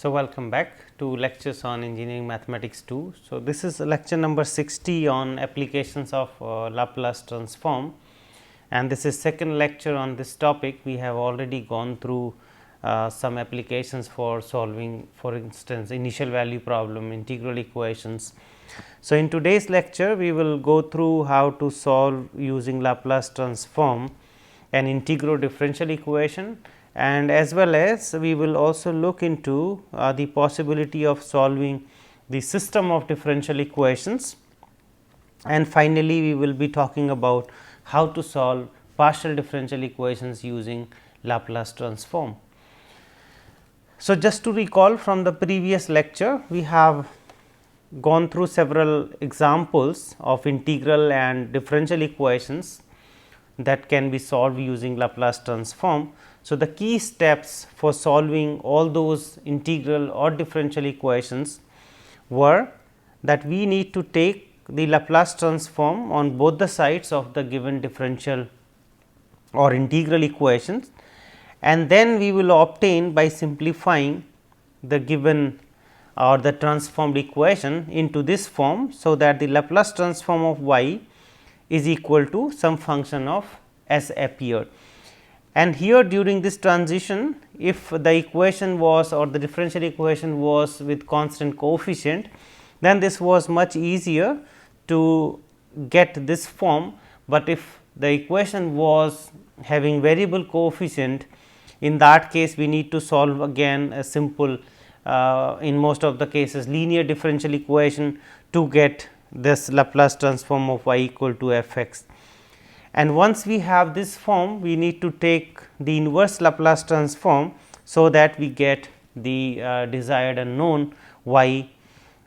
So, welcome back to lectures on engineering mathematics 2. So, this is lecture number 60 on applications of Laplace transform, and this is second lecture on this topic. We have already gone through some applications for solving, for instance, initial value problem, integral equations. So, in today's lecture we will go through how to solve using Laplace transform an integral differential equation, and as well as we will also look into the possibility of solving the system of differential equations, and finally, we will be talking about how to solve partial differential equations using Laplace transform. So, just to recall from the previous lecture, we have gone through several examples of integral and differential equations that can be solved using Laplace transform. So, the key steps for solving all those integral or differential equations were that we need to take the Laplace transform on both the sides of the given differential or integral equations, and then we will obtain by simplifying the given or the transformed equation into this form. So, that the Laplace transform of y is equal to some function of s appeared. And here during this transition, if the equation was or the differential equation was with constant coefficient, then this was much easier to get this form, but if the equation was having variable coefficient, in that case we need to solve again a simple in most of the cases linear differential equation to get this Laplace transform of y equal to f x. And once we have this form, we need to take the inverse Laplace transform, so that we get the desired unknown y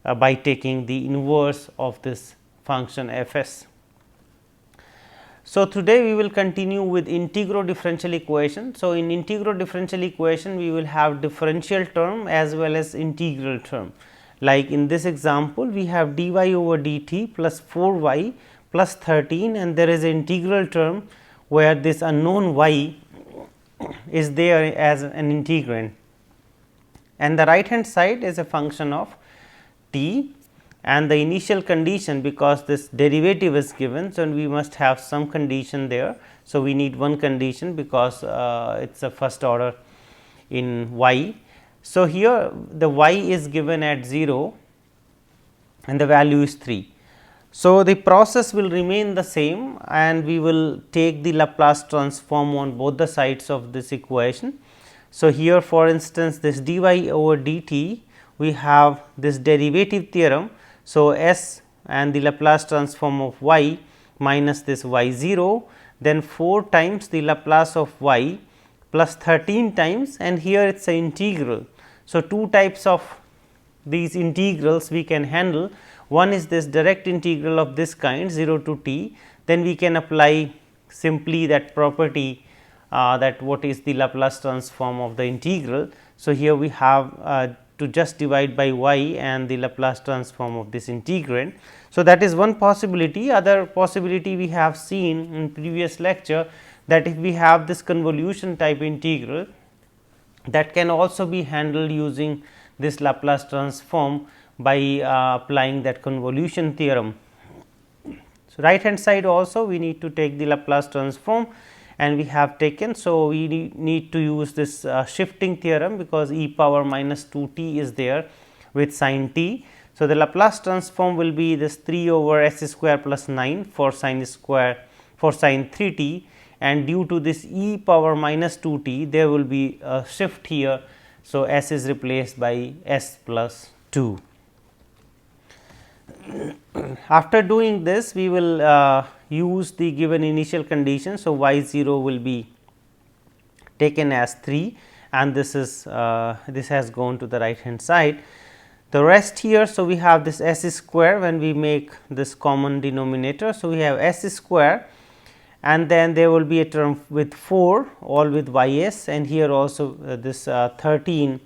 by taking the inverse of this function f s. So, today we will continue with integral differential equation. So, in integral differential equation we will have differential term as well as integral term. Like in this example, we have dy over dt plus 4 y plus 13, and there is an integral term where this unknown y is there as an integrand, and the right hand side is a function of t, and the initial condition, because this derivative is given. So, we must have some condition there. So, we need one condition because it is a first order in y. So, here the y is given at 0 and the value is 3. So, the process will remain the same, and we will take the Laplace transform on both the sides of this equation. So, here for instance, this dy over dt, we have this derivative theorem. So, s and the Laplace transform of y minus this y 0, then 4 times the Laplace of y plus 13 times, and here it is an integral. So, two types of these integrals we can handle. One is this direct integral of this kind 0 to t, then we can apply simply that property that what is the Laplace transform of the integral. So, here we have to just divide by y and the Laplace transform of this integrand. So, that is one possibility. Other possibility we have seen in previous lecture, that if we have this convolution type integral, that can also be handled using this Laplace transform by applying that convolution theorem. So, right hand side also we need to take the Laplace transform, and we have taken. So, we need to use this shifting theorem, because e power minus 2 t is there with sin t. So, the Laplace transform will be this 3 over s square plus 9 for sin square for sin 3 t, and due to this e power minus 2 t there will be a shift here. So, s is replaced by s plus 2. After doing this, we will use the given initial condition. So, y 0 will be taken as 3, and this is this has gone to the right hand side. The rest here, so we have this s square when we make this common denominator. So, we have s square, and then there will be a term with 4 all with y s, and here also this 13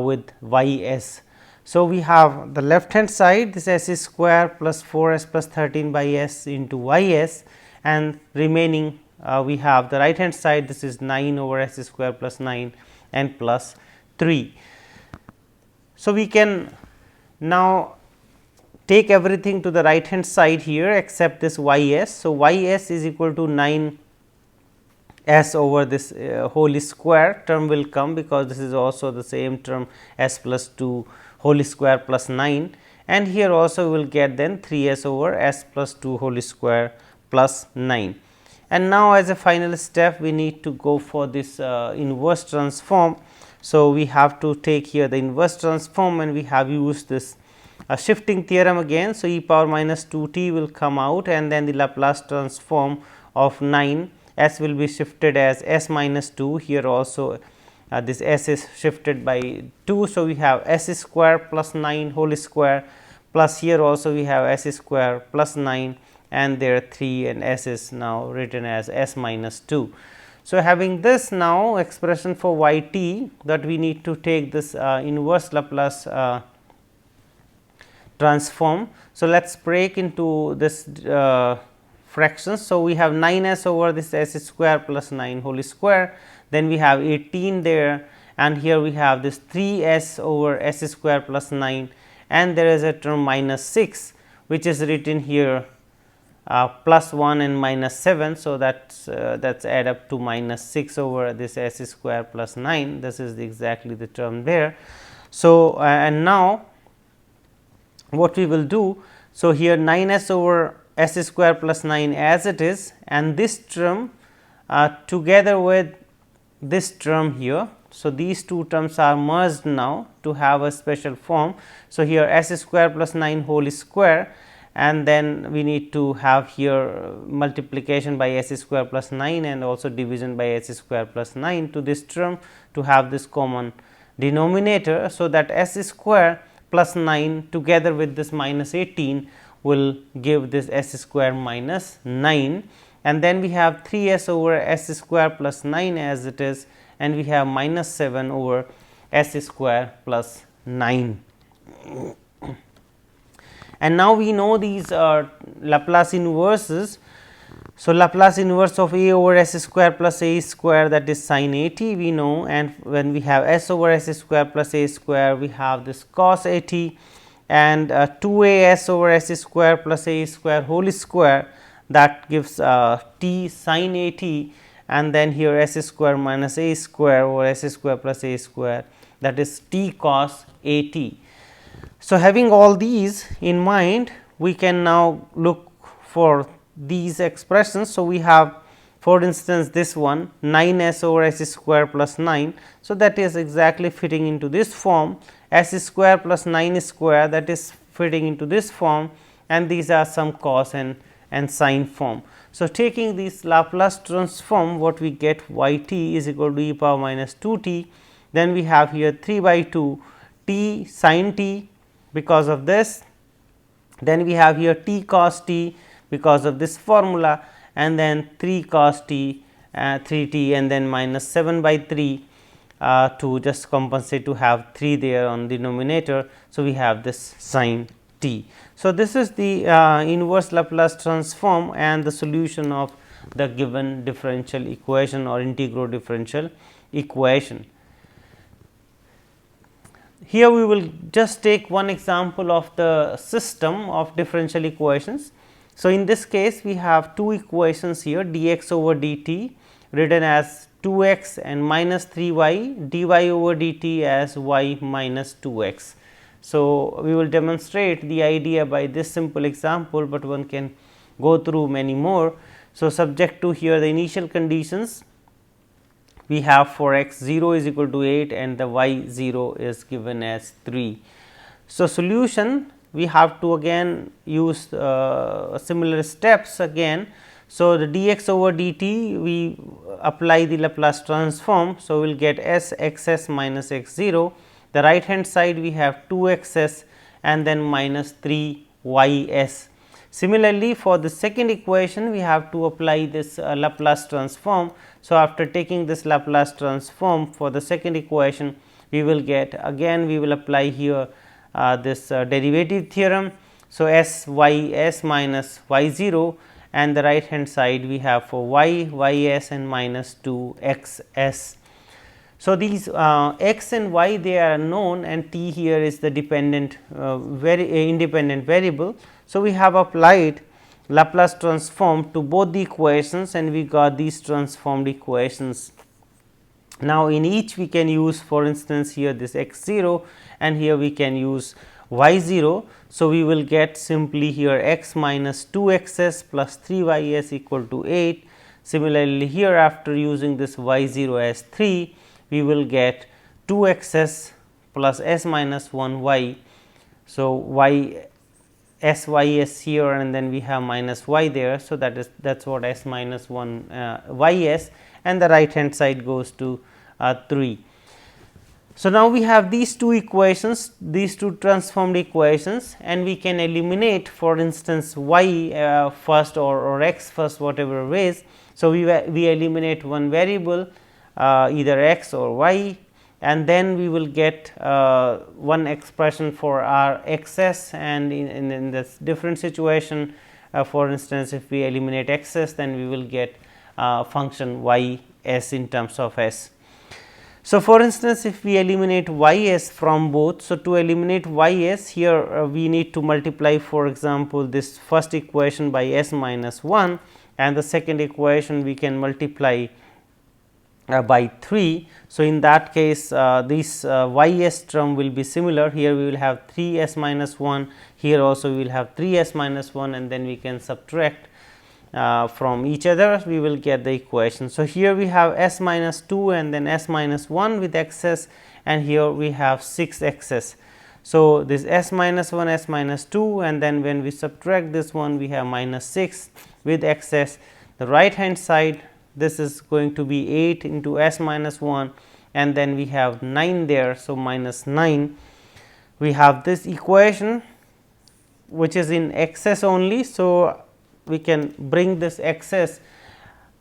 with y s. So, we have the left hand side this s square plus 4 s plus 13 by s into y s, and remaining we have the right hand side, this is 9 over s square plus 9 and plus 3. So, we can now take everything to the right hand side here except this y s. So, y s is equal to 9 s over this whole square term will come, because this is also the same term s plus 2 whole square plus 9, and here also we will get then 3 s over s plus 2 whole square plus 9. And now, as a final step we need to go for this inverse transform. So, we have to take here the inverse transform, and we have used this shifting theorem again. So, e power minus 2 t will come out, and then the Laplace transform of 9 s will be shifted as s minus 2. Here also this s is shifted by 2. So, we have s square plus 9 whole square, plus here also we have s square plus 9, and there 3, and s is now written as s minus 2. So, having this now expression for y t, that we need to take this inverse Laplace transform. So, let us break into this fractions. So, we have 9 s over this s square plus 9 whole square, then we have 18 there, and here we have this 3 s over s square plus 9, and there is a term minus 6 which is written here plus 1 and minus 7. So, that's add up to minus 6 over this s square plus 9. This is exactly the term there. So, and now what we will do, so here 9 s over s square plus 9 as it is, and this term together with this term here. So, these two terms are merged now to have a special form. So, here s square plus 9 whole square, and then we need to have here multiplication by s square plus 9 and also division by s square plus 9 to this term to have this common denominator. So, that s square plus 9 together with this minus 18 will give this s square minus 9, and then we have 3 s over s square plus 9 as it is, and we have minus 7 over s square plus 9. And now we know these Laplace inverses. So, Laplace inverse of a over s square plus a square, that is sin a t we know, and when we have s over s square plus a square, we have this cos a t, and 2 a s over s square plus a square whole square, that gives t sin a t, and then here s square minus a square over s square plus a square, that is t cos a t. So, having all these in mind, we can now look for these expressions. So, we have for instance this one 9 s over s square plus 9. So, that is exactly fitting into this form, s square plus 9 square, that is fitting into this form, and these are some cos and sin form. So, taking this Laplace transform, what we get y t is equal to e power minus 2 t, then we have here 3 by 2 t sin t because of this, then we have here t cos t because of this formula, and then 3 cos t 3 t, and then minus 7 by 3 to just compensate to have 3 there on the denominator. So, we have this sin t. So, this is the inverse Laplace transform and the solution of the given differential equation or integral differential equation. Here we will just take one example of the system of differential equations. So, in this case we have two equations here, dx over dt written as 2x and minus 3y, dy over dt as y minus 2x. So, we will demonstrate the idea by this simple example, but one can go through many more. So, subject to here the initial conditions, we have for x 0 is equal to 8 and the y 0 is given as 3. So, solution we have to again use similar steps again. So, the dx over dt we apply the Laplace transform. So, we will get s x s minus x 0, the right hand side we have 2 x s and then minus 3 y s. Similarly, for the second equation we have to apply this Laplace transform. So, after taking this Laplace transform for the second equation, we will get again we will apply here this derivative theorem. So, s y s minus y 0, and the right hand side we have for y y s and minus 2 x s. So, these x and y they are unknown, and t here is the dependent independent variable. So, we have applied Laplace transform to both the equations and we got these transformed equations. Now, in each we can use, for instance, here this x 0 and here we can use y 0. So, we will get simply here x minus 2 x s plus 3 y s equal to 8. Similarly, here after using this y 0 as 3, we will get 2 x s plus s minus 1 y. So, y s y s here and then we have minus y there. So, that is what s minus 1 y s, and the right hand side goes to 3. So, now we have these two equations, these two transformed equations, and we can eliminate, for instance, y first or x first, whatever ways. So, we eliminate one variable, either x or y, and then we will get one expression for our x s, and in this different situation, for instance, if we eliminate x s, then we will get function y s in terms of s. So, for instance, if we eliminate y s from both, so to eliminate y s here we need to multiply, for example, this first equation by s minus 1, and the second equation we can multiply by 3. So, in that case this y s term will be similar. Here we will have 3 s minus 1, here also we will have 3 s minus 1, and then we can subtract from each other, we will get the equation. So, here we have s minus 2 and then s minus 1 with x s, and here we have 6 x s. So, this s minus 1, s minus 2, and then when we subtract this one, we have minus 6 with x s. The right hand side, this is going to be 8 into s minus 1, and then we have 9 there. So, minus 9. We have this equation which is in x s only. So, we can bring this x s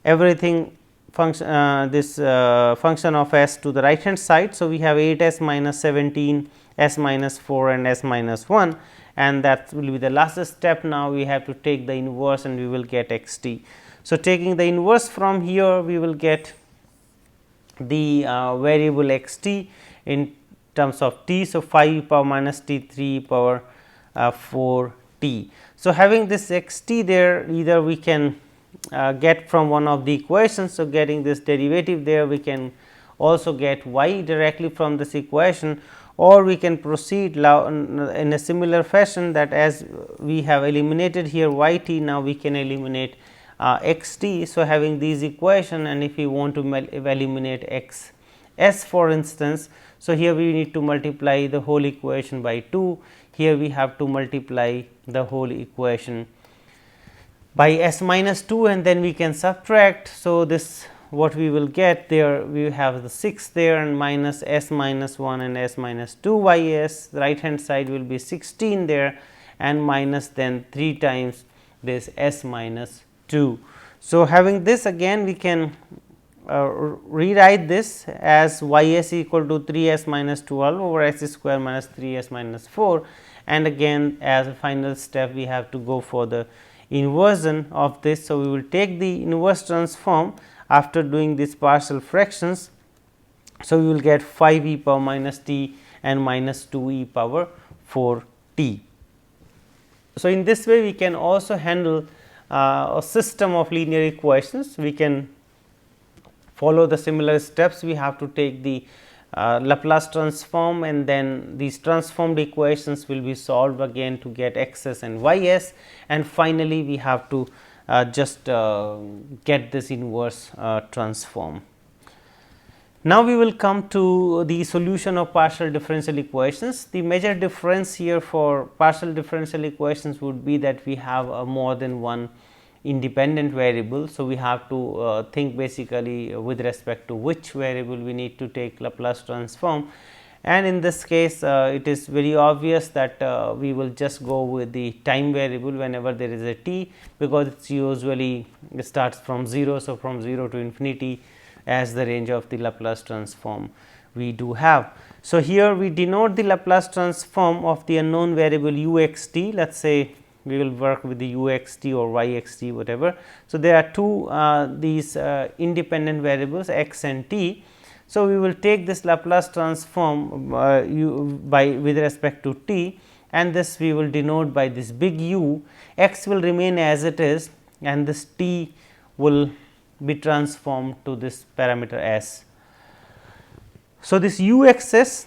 everything function this function of s to the right hand side. So, we have 8 s minus 17, s minus 4 and s minus 1, and that will be the last step. Now, we have to take the inverse and we will get x t. So, taking the inverse from here, we will get the variable x t in terms of t. So, 5 e power minus t, 3 e power 4 t. So, having this x t there, either we can get from one of the equations. So, getting this derivative there, we can also get y directly from this equation, or we can proceed in a similar fashion, that as we have eliminated here y t, now we can eliminate x t. So, having these equation, and if we want to eliminate x s, for instance, so here we need to multiply the whole equation by 2. Here we have to multiply the whole equation by s minus 2, and then we can subtract. So, this what we will get there, we have the 6 there and minus s minus 1 and s minus 2 y s, the right hand side will be 16 there, and minus then 3 times this s minus 2. So, having this, again we can rewrite this as y s equal to 3 s minus 12 over s square minus 3 s minus 4, and again as a final step we have to go for the inversion of this. So, we will take the inverse transform after doing these partial fractions. So, we will get 5 e power minus t and minus 2 e power 4 t. So, in this way we can also handle a system of linear equations. We can follow the similar steps. We have to take the Laplace transform, and then these transformed equations will be solved again to get x s and y s, and finally, we have to just get this inverse transform. Now, we will come to the solution of partial differential equations. The major difference here for partial differential equations would be that we have more than one independent variable. So, we have to think basically with respect to which variable we need to take Laplace transform, and in this case it is very obvious that we will just go with the time variable whenever there is a t, because it usually starts from 0. So, from 0 to infinity as the range of the Laplace transform we do have. So, here we denote the Laplace transform of the unknown variable u x t. Let us say we will work with the u x t or y x t, whatever. So, there are two these independent variables x and t. So, we will take this Laplace transform with respect to t, and this we will denote by this big U. X will remain as it is and this t will be transformed to this parameter s. So, this u x s,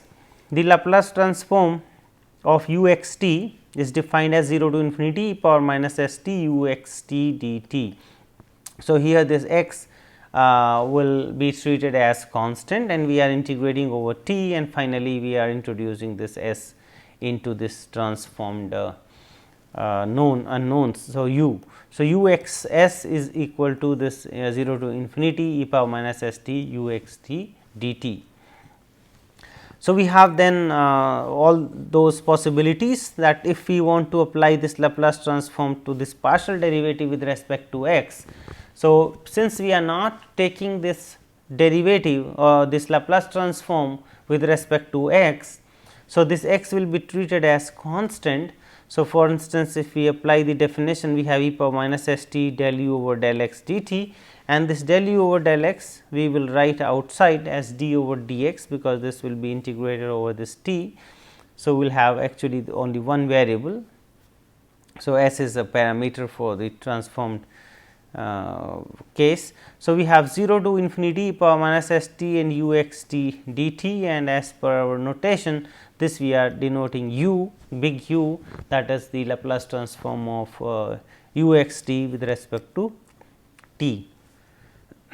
the Laplace transform of u x t is defined as 0 to infinity e power minus s t u x t d t. So, here this x will be treated as constant and we are integrating over t, and finally, we are introducing this s into this transformed known unknowns. So, u. So, u x s is equal to this 0 to infinity e power minus s t u x t d t. So, we have then all those possibilities that if we want to apply this Laplace transform to this partial derivative with respect to x. So, since we are not taking this derivative or this Laplace transform with respect to x, so this x will be treated as constant. So, for instance, if we apply the definition, we have e power minus s t del u over del x dt, and this del u over del x we will write outside as d over dx, because this will be integrated over this t. So, we will have actually only one variable. So, s is a parameter for the transformed case. So, we have 0 to infinity e power minus s t and u x t dt, and as per our notation this we are denoting u, big U, that is the Laplace transform of u x t with respect to t.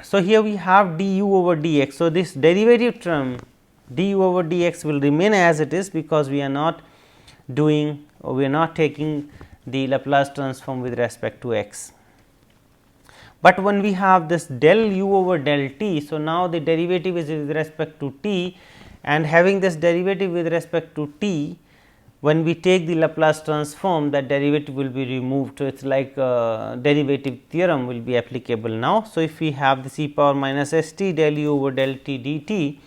So, here we have du over dx. So, this derivative term du over dx will remain as it is, because we are not doing, or we are not taking the Laplace transform with respect to x. But when we have this del u over del t, so now the derivative is with respect to t, and having this derivative with respect to t, when we take the Laplace transform, that derivative will be removed. So, it is like derivative theorem will be applicable now. So, if we have this e power minus s t del u over del t dt,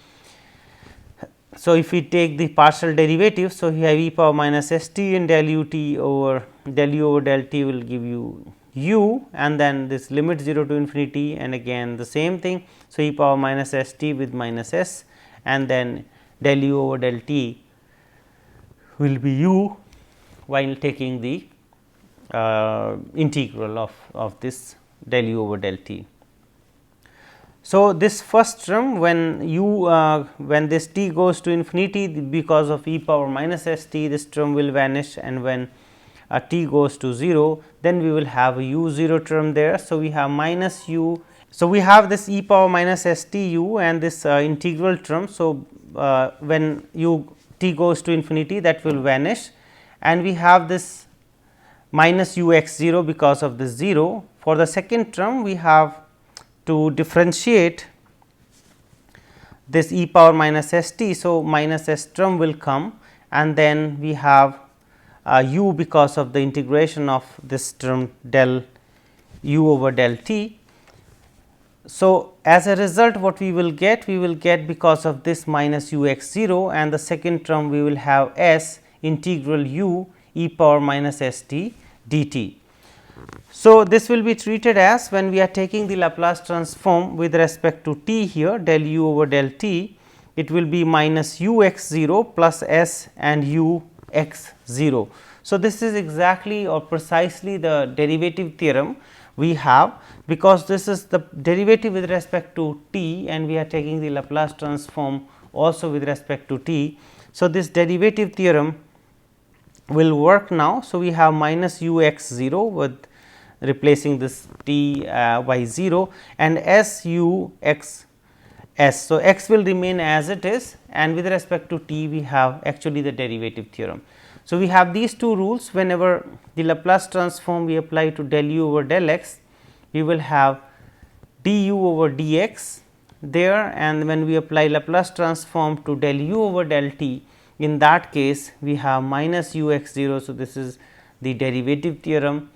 so if we take the partial derivative, so we have e power minus s t and del u over del t will give you u, and then this limit 0 to infinity, and again the same thing. So, e power minus s t with minus s, and then del u over del t will be u while taking the integral of this del u over del t. So, this first term when when this t goes to infinity, because of e power minus s t, this term will vanish, and when t goes to 0, then we will have a u 0 term there. So, we have minus u. So, we have this e power minus s t u and this integral term. So, when t goes to infinity, that will vanish, and we have this minus u x 0 because of this 0. For the second term, we have to differentiate this e power minus s t. So, minus s term will come, and then we have u because of the integration of this term del u over del t. So, as a result, what we will get? We will get, because of this minus u x 0, and the second term we will have s integral u e power minus s t dt. So, this will be treated as, when we are taking the Laplace transform with respect to t here, del u over del t, it will be minus u x 0 plus s and u x 0. So, this is exactly or precisely the derivative theorem we have, because this is the derivative with respect to t, and we are taking the Laplace transform also with respect to t. So, this derivative theorem will work now. So, we have minus u x 0 with replacing this t by 0, and s u x s. So, x will remain as it is, and with respect to t we have actually the derivative theorem. So, we have these two rules. Whenever the Laplace transform we apply to del u over del x, we will have du over dx there, and when we apply Laplace transform to del u over del t, in that case we have minus u x 0. So, this is the derivative theorem,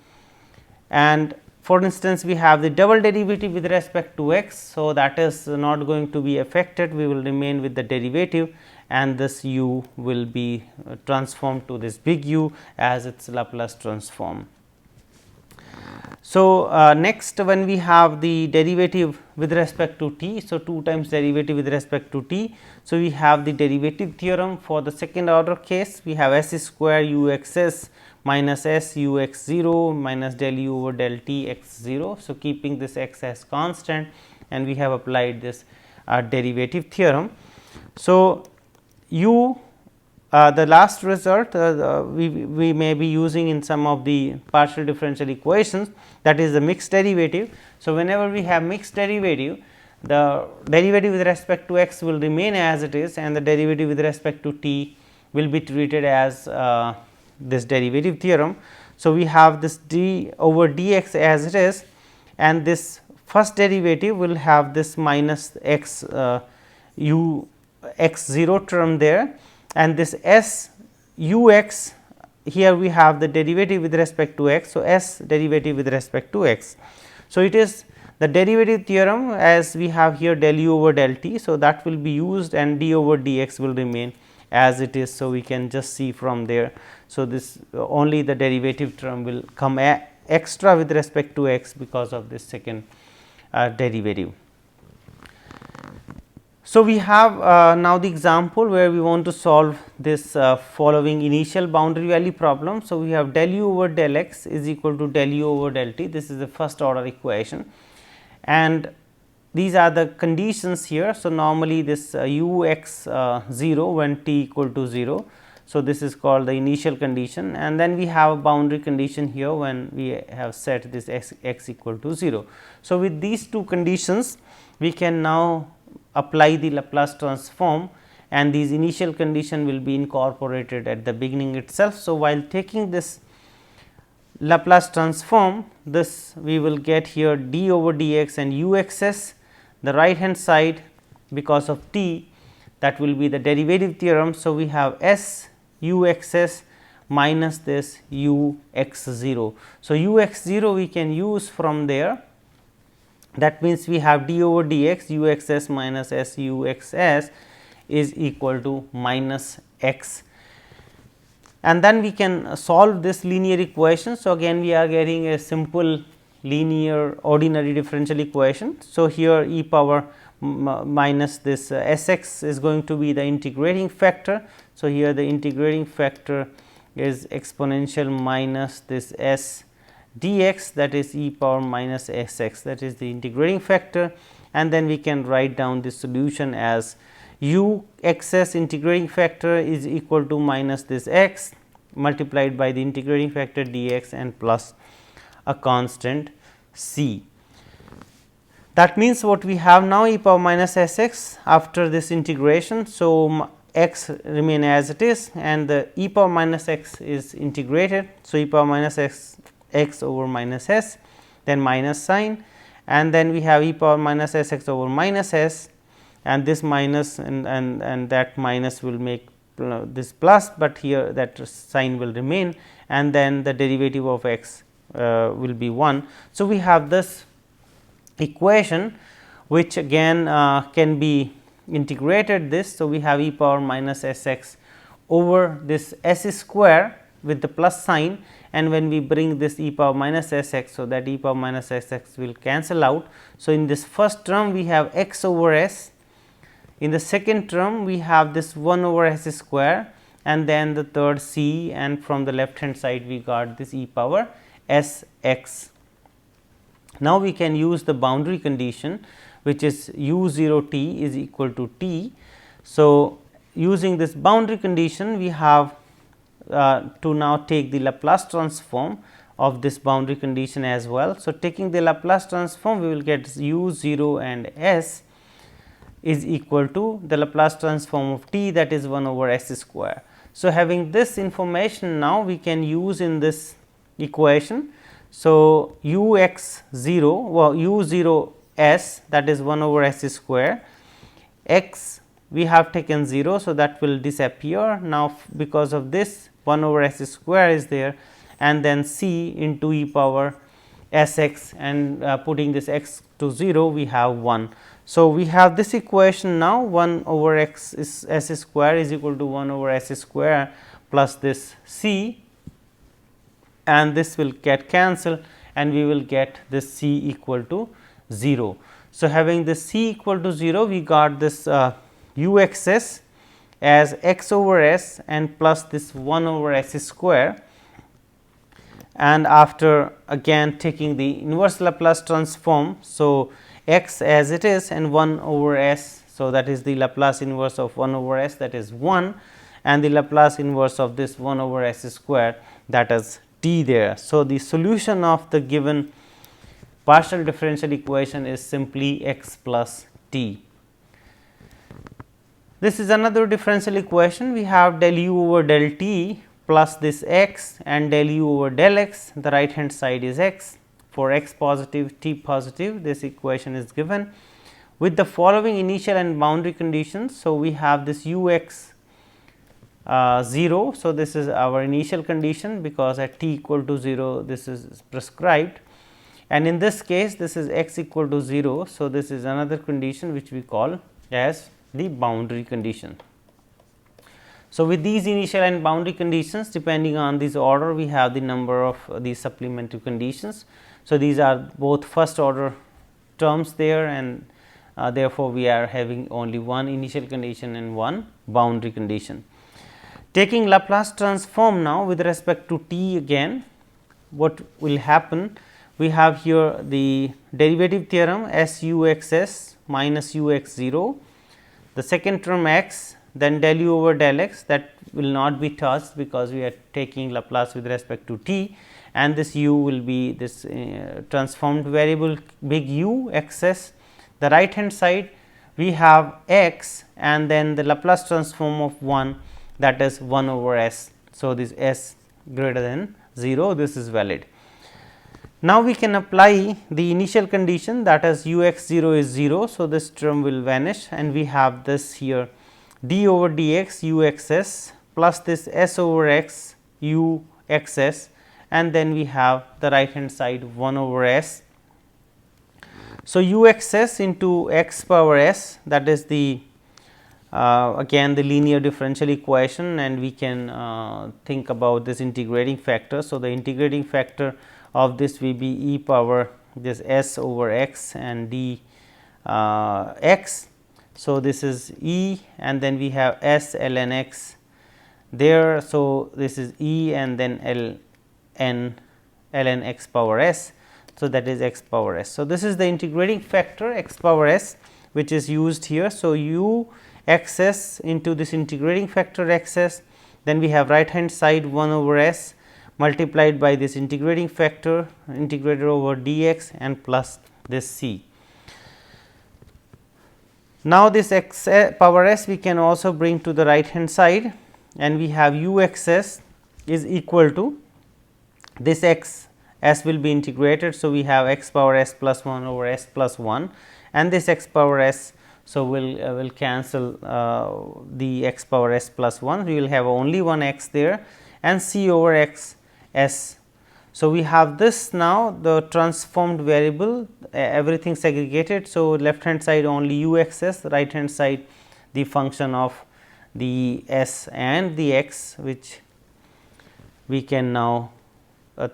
and for instance, we have the double derivative with respect to x. So, that is not going to be affected, we will remain with the derivative, and this u will be transformed to this big U as its Laplace transform. So, next when we have the derivative with respect to t. So, 2 times derivative with respect to t. So, we have the derivative theorem for the second order case, we have s square u x s minus s u x 0 minus del u over del t x 0. So, keeping this x as constant, and we have applied this derivative theorem. So, u the last result we may be using in some of the partial differential equations, that is the mixed derivative. So, whenever we have mixed derivative, the derivative with respect to x will remain as it is, and the derivative with respect to t will be treated as this derivative theorem. So, we have this d over dx as it is, and this first derivative will have this minus x u x 0 term there, and this s u x, here we have the derivative with respect to x. So, s derivative with respect to x. So, it is the derivative theorem as we have here del u over del t. So, that will be used, and d over dx will remain as it is. So, we can just see from there. So, this only the derivative term will come extra with respect to x because of this second derivative. So, we have now the example where we want to solve this following initial boundary value problem. So, we have del u over del x is equal to del u over del t. This is the first order equation, and these are the conditions here. So, normally this u x 0 when t equal to 0. So, this is called the initial condition, and then we have a boundary condition here when we have set this x equal to 0. So, with these two conditions we can now apply the Laplace transform, and these initial condition will be incorporated at the beginning itself. So, while taking this Laplace transform, this we will get here d over dx and u x s, the right hand side because of t, that will be the derivative theorem. So, we have s u x s minus this u x 0. So, u x 0 we can use from there. That means, we have d over dx u x s minus s u x s is equal to minus x, and then we can solve this linear equation. So, again we are getting a simple linear ordinary differential equation. So, here e power minus this s x is going to be the integrating factor. So, here the integrating factor is exponential minus this s dx, that is e power minus s x, that is the integrating factor, and then we can write down the solution as u x s integrating factor is equal to minus this x multiplied by the integrating factor dx and plus a constant c. That means, what we have now e power minus s x after this integration. So, x remain as it is, and the e power minus x is integrated. So, e power minus x over minus s, then minus sign, and then we have e power minus s x over minus s, and this minus and that minus will make this plus, but here that sign will remain, and then the derivative of x will be 1. So, we have this equation which again can be integrated this. So, we have e power minus s x over this s square with the plus sign, and when we bring this e power minus s x. So, that e power minus s x will cancel out. So, in this first term we have x over s, in the second term we have this 1 over s square, and then the third c, and from the left hand side we got this e power s x. Now, we can use the boundary condition, which is u 0 t is equal to t. So, using this boundary condition we have to now take the Laplace transform of this boundary condition as well. So, taking the Laplace transform we will get u 0 and s is equal to the Laplace transform of t, that is 1 over s square. So, having this information now we can use in this equation. So, u x 0 well u 0 s, that is 1 over s square, x we have taken 0. So, that will disappear now because of this 1 over s square is there, and then c into e power s x, and putting this x to 0 we have 1. So, we have this equation now 1 over x is s square is equal to 1 over s square plus this c, and this will get cancelled, and we will get this c equal to 0. So, having this c equal to 0, we got this u x s as x over s and plus this 1 over s square, and after again taking the inverse Laplace transform. So, x as it is and 1 over s. So, that is the Laplace inverse of 1 over s, that is 1, and the Laplace inverse of this 1 over s square, that is t there. So, the solution of the given partial differential equation is simply x plus t. This is another differential equation. We have del u over del t plus this x and del u over del x, the right hand side is x. For x positive, t positive, this equation is given with the following initial and boundary conditions. So, we have this u x 0. So, this is our initial condition, because at t equal to 0 this is prescribed, and in this case this is x equal to 0. So, this is another condition which we call as the boundary condition. So, with these initial and boundary conditions, depending on this order, we have the number of these supplementary conditions. So, these are both first order terms there, and therefore, we are having only one initial condition and one boundary condition. Taking Laplace transform now with respect to t again, what will happen? We have here the derivative theorem s u x s minus u x 0, the second term x, then del u over del x, that will not be touched because we are taking Laplace with respect to t, and this u will be this transformed variable big U x s. The right hand side we have x and then the Laplace transform of 1, that is 1 over s. So, this s greater than 0, this is valid. Now, we can apply the initial condition, that is u x 0 is 0. So, this term will vanish and we have this here d over dx u x s plus this s over x u x s, and then we have the right hand side 1 over s. So, u x s into x power s, that is the again the linear differential equation, and we can think about this integrating factor. So, the integrating factor of this will be e power this s over x and d x. So, this is e, and then we have s ln x there. So, this is e and then ln x power s. So, that is x power s. So, this is the integrating factor x power s which is used here. So, u x s into this integrating factor x s, then we have right hand side 1 over s multiplied by this integrating factor integrated over dx and plus this c. Now, this x power s we can also bring to the right hand side, and we have u x s is equal to this x s will be integrated. So, we have x power s plus 1 over s plus 1, and this x power s. So, we will cancel the x power s plus 1, we will have only one x there, and c over x s. So, we have this now the transformed variable, everything segregated. So, left hand side only u x s, right hand side the function of the s and the x, which we can now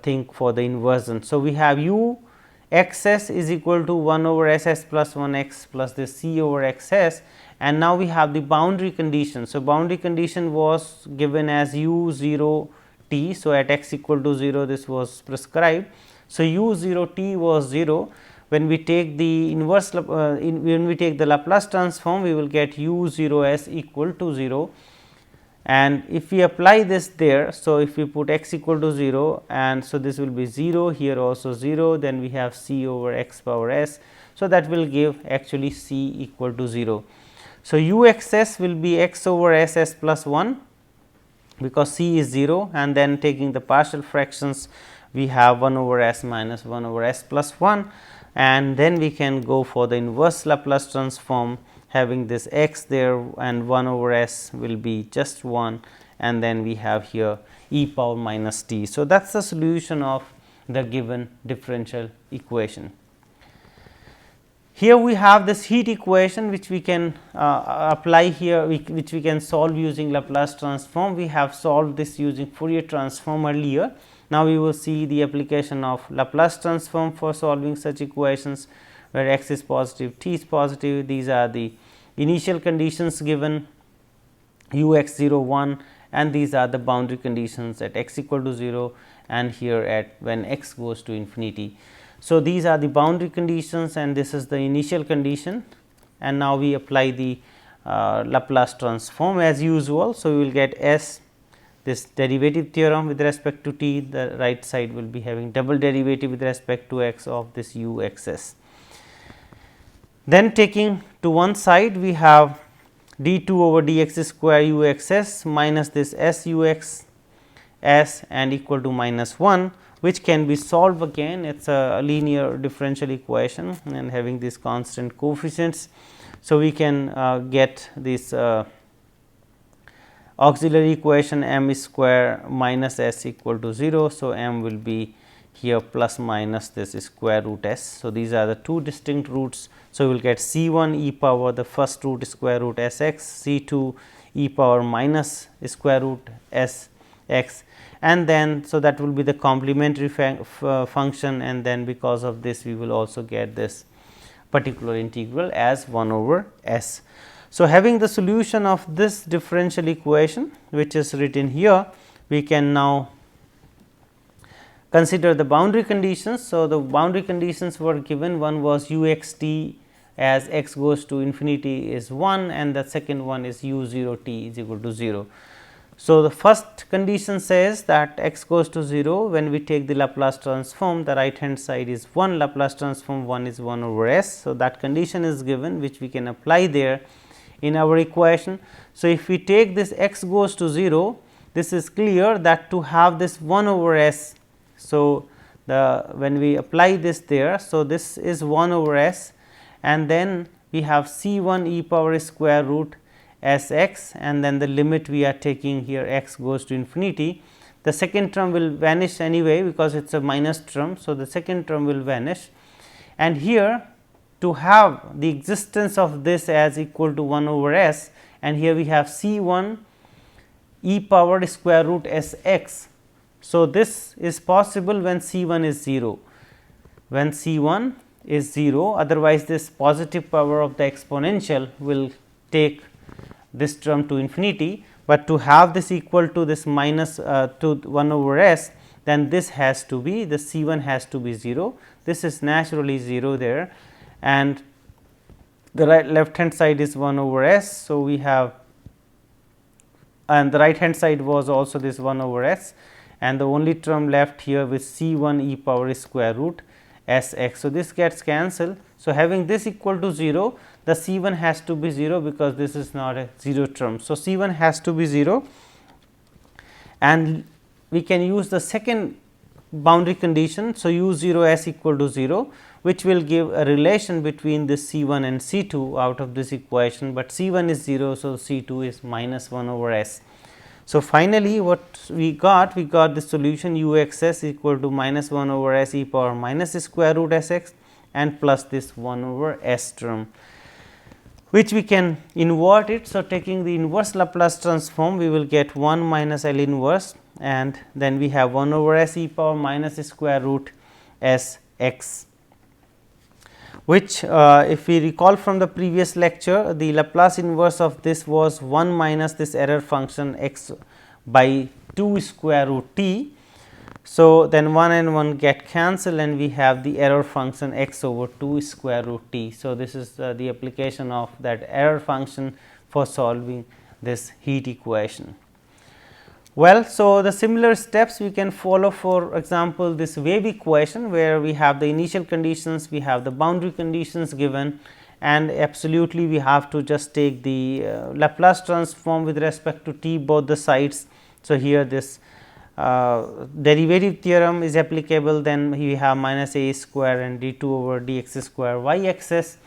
think for the inversion. So, we have u x s is equal to 1 over s s plus 1 x plus this c over x s, and now we have the boundary condition. So, boundary condition was given as u 0 t. So, at x equal to 0 this was prescribed. So, u 0 t was 0. When we take the inverse when we take the Laplace transform, we will get u 0 s equal to 0, and if we apply this there. So, if we put x equal to 0, and so this will be 0, here also 0, then we have c over x power s. So, that will give actually c equal to 0. So, u x s will be x over s s plus 1, because c is 0, and then taking the partial fractions we have 1 over s minus 1 over s plus 1, and then we can go for the inverse Laplace transform having this x there, and 1 over s will be just 1, and then we have here e power minus t. So, that is the solution of the given differential equation. Here we have this heat equation which we can apply here, which we can solve using Laplace transform. We have solved this using Fourier transform earlier. Now, we will see the application of Laplace transform for solving such equations, where x is positive, t is positive. These are the initial conditions given u x 0 1, and these are the boundary conditions at x equal to 0 and here at when x goes to infinity. So, these are the boundary conditions and this is the initial condition, and now we apply the Laplace transform as usual. So, we will get S, this derivative theorem with respect to t, the right side will be having double derivative with respect to x of this u x s. Then taking to one side, we have d 2 over d x square u x s minus this s u x s and equal to minus 1, which can be solved again. It is a linear differential equation and having these constant coefficients. So, we can get this auxiliary equation m square minus s equal to 0. So, m will be here plus minus this square root s. So, these are the two distinct roots. So, we will get c 1 e power the first root square root s x, c 2 e power minus square root s x, and then so that will be the complementary function, and then because of this we will also get this particular integral as 1 over s. So, having the solution of this differential equation which is written here, we can now consider the boundary conditions. So, the boundary conditions were given, one was u x t as x goes to infinity is 1 and the second one is u 0 t is equal to 0. So, the first condition says that x goes to 0 when we take the Laplace transform, the right hand side is 1, Laplace transform 1 is 1 over s. So, that condition is given which we can apply there in our equation. So, if we take this x goes to 0, this is clear that to have this 1 over s. So, when we apply this there, so this is 1 over s and then we have c 1 e power square root s x, and then the limit we are taking here x goes to infinity. The second term will vanish anyway because it is a minus term. So, the second term will vanish, and here to have the existence of this as equal to 1 over s, and here we have c 1 e power square root s x. So, this is possible when c 1 is 0, when c 1 is 0, otherwise this positive power of the exponential will take this term to infinity, but to have this equal to this minus to 1 over s, then this has to be, the c 1 has to be 0, this is naturally 0 there, and the left hand side is 1 over s. So, we have, and the right hand side was also this 1 over s, and the only term left here with c 1 e power square root s x. So, this gets cancelled. So, having this equal to 0, the c 1 has to be 0 because this is not a 0 term. So, c 1 has to be 0, and we can use the second boundary condition. So, u 0 s equal to 0, which will give a relation between this c 1 and c 2 out of this equation, but c 1 is 0. So, c 2 is minus 1 over s. So, finally, what we got the solution u x s equal to minus 1 over s e power minus square root s x and plus this 1 over s term, which we can invert it. So, taking the inverse Laplace transform, we will get 1 minus L inverse, and then we have 1 over s e power minus square root s x, which if we recall from the previous lecture, the Laplace inverse of this was 1 minus this error function x by 2 square root t. So, then 1 and 1 get cancelled and we have the error function x over 2 square root t. So, this is the application of that error function for solving this heat equation. Well, so the similar steps we can follow, for example, this wave equation where we have the initial conditions, we have the boundary conditions given, and absolutely we have to just take the Laplace transform with respect to t both the sides. So, here this derivative theorem is applicable, then we have minus a square and d 2 over d x square y x s,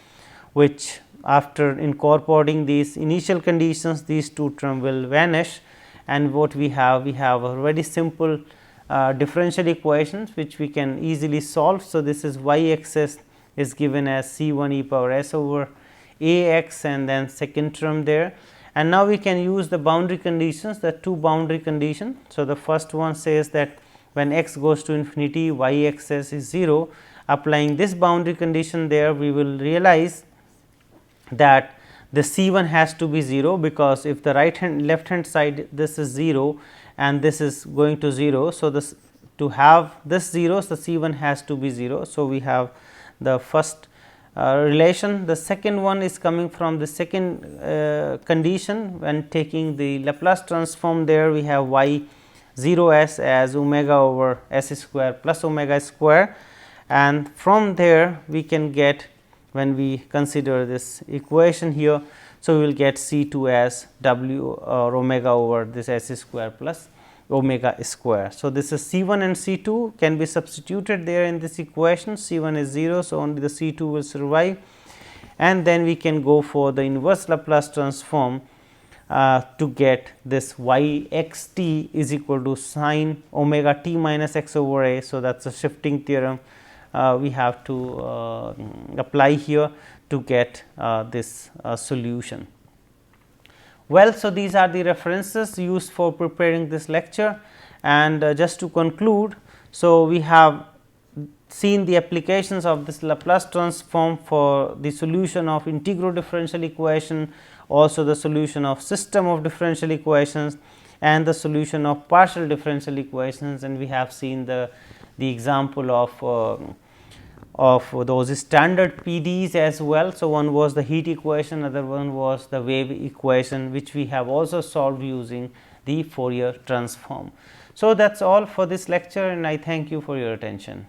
which after incorporating these initial conditions, these two terms will vanish, and what we have a very simple differential equations which we can easily solve. So, this is y x s is given as C1 e power s over a x and then second term there. And now we can use the boundary conditions, the two boundary conditions. So, the first one says that when x goes to infinity y axis is 0, applying this boundary condition there, we will realize that the C1 has to be 0, because if the left hand side this is 0 and this is going to 0. So, this to have this 0, the C1 has to be 0. So, we have the first relation. The second one is coming from the second condition. When taking the Laplace transform there, we have y 0 s as omega over s square plus omega square, and from there we can get, when we consider this equation here. So, we will get C2 as w or omega over this s square plus omega square. So, this is C1 and C2 can be substituted there in this equation. C1 is 0. So, only the C2 will survive, and then we can go for the inverse Laplace transform to get this y x t is equal to sine omega t minus x over a. So, that is a shifting theorem we have to apply here to get this solution. Well, so these are the references used for preparing this lecture, and just to conclude, so we have seen the applications of this Laplace transform for the solution of integral differential equation, also the solution of system of differential equations and the solution of partial differential equations, and we have seen the example of those standard PDEs as well. So, one was the heat equation, other one was the wave equation, which we have also solved using the Fourier transform. So, that is all for this lecture, and I thank you for your attention.